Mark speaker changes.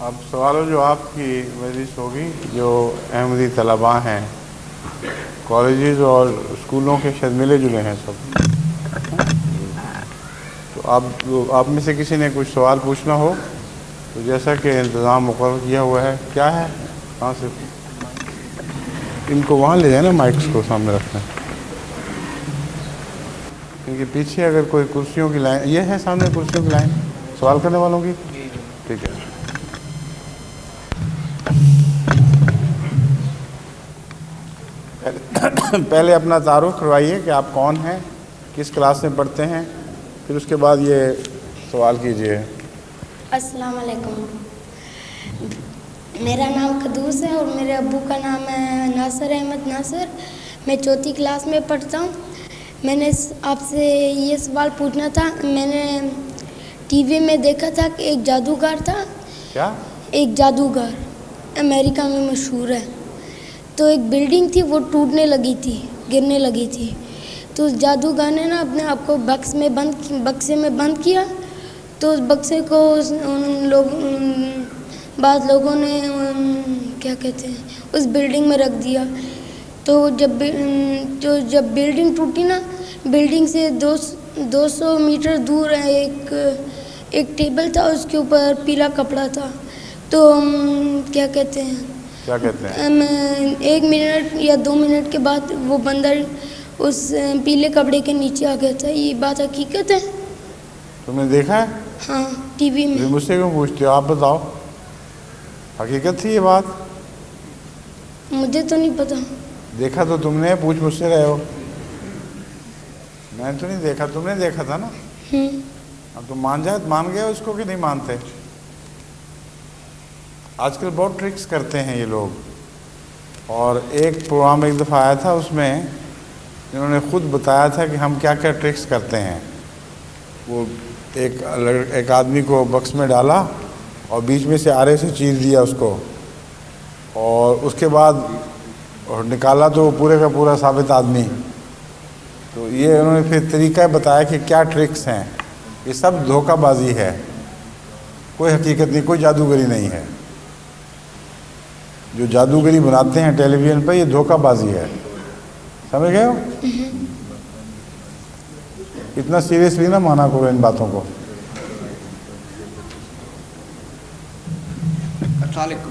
Speaker 1: اب سوال و جواب کی مجلس ہوگی. جو احمدی طلباء ہیں کالجز اور اسکولوں کے شاید ملے جلے ہیں سب, تو آپ میں سے کسی نے کچھ سوال پوچھنا ہو تو جیسا کہ انتظام مقرر کیا ہوا ہے. کیا ہے کہاں سے ان کو وہاں لے جائیں نا, مائکس کو سامنے رکھنا ہے ان کے پیچھے. اگر کوئی کرسیوں کی لائن, یہ ہے سامنے کرسیوں کی لائن سوال کرنے والوں کی, ٹھیک ہے. پہلے اپنا تعارف کروائیے کہ آپ کون ہیں, کس کلاس میں پڑھتے ہیں, پھر اس کے بعد یہ سوال کیجئے.
Speaker 2: السلام علیکم. میرا نام قدوس ہے اور میرے ابو کا نام ہے ناصر احمد ناصر. میں 4تھی کلاس میں پڑھتا ہوں. میں نے آپ سے یہ سوال پوچھنا تھا. میں نے ٹی وی میں دیکھا تھا کہ ایک جادوگر تھا.
Speaker 1: کیا؟
Speaker 2: ایک جادوگر امریکہ میں مشہور ہے. تو ایک بلڈنگ تھی وہ ٹوٹنے لگی تھی, گرنے لگی تھی. تو اس جادوگر نے نا اپنے آپ کو بکسے میں بند کیا. تو اس بکسے کو بعض لوگوں نے کیا کہتے ہیں اس بلڈنگ میں رکھ دیا. تو جب بلڈنگ ٹوٹی نا, بلڈنگ سے 200 میٹر دور ایک ٹیبل تھا, اس کے اوپر پیلا کپڑا تھا. تو کیا کہتے ہیں 1 منٹ یا 2 منٹ کے بعد وہ بندر اس پیلے کپڑے کے نیچے آ گیا تھا. یہ بات حقیقت ہے؟
Speaker 1: تم نے دیکھا ہے؟
Speaker 2: ہاں ٹی وی میں.
Speaker 1: مجھ سے کیوں پوچھتے ہو, آپ بتاؤ حقیقت تھی یہ بات؟
Speaker 2: مجھے تو نہیں پتا.
Speaker 1: دیکھا تو تم نے, پوچھ مجھ سے رہے ہو. میں تو نہیں دیکھا, تم نے دیکھا تھا نا. اب تم مان گئے اس کو کہ نہیں مانتے؟ آج کل بہت ٹرکس کرتے ہیں یہ لوگ. اور ایک پروگرام ایک دفعہ آیا تھا, اس میں انہوں نے خود بتایا تھا کہ ہم کیا کیا ٹرکس کرتے ہیں. وہ ایک آدمی کو بکس میں ڈالا اور بیچ میں سے آرے سے چیر دیا اس کو, اور اس کے بعد نکالا تو پورے کا پورا ثابت آدمی. تو یہ انہوں نے پھر طریقہ بتایا کہ کیا ٹرکس ہیں. یہ سب دھوکہ بازی ہے, کوئی حقیقت نہیں, کوئی جادوگری نہیں ہے. جو جادوگری بناتے ہیں ٹیلی ویژن پہ, یہ دھوکہ بازی ہے. سمجھ گئے ہو؟ اتنا سیریسلی نہ مانا کرو ان باتوں کو.
Speaker 3: السلام علیکم.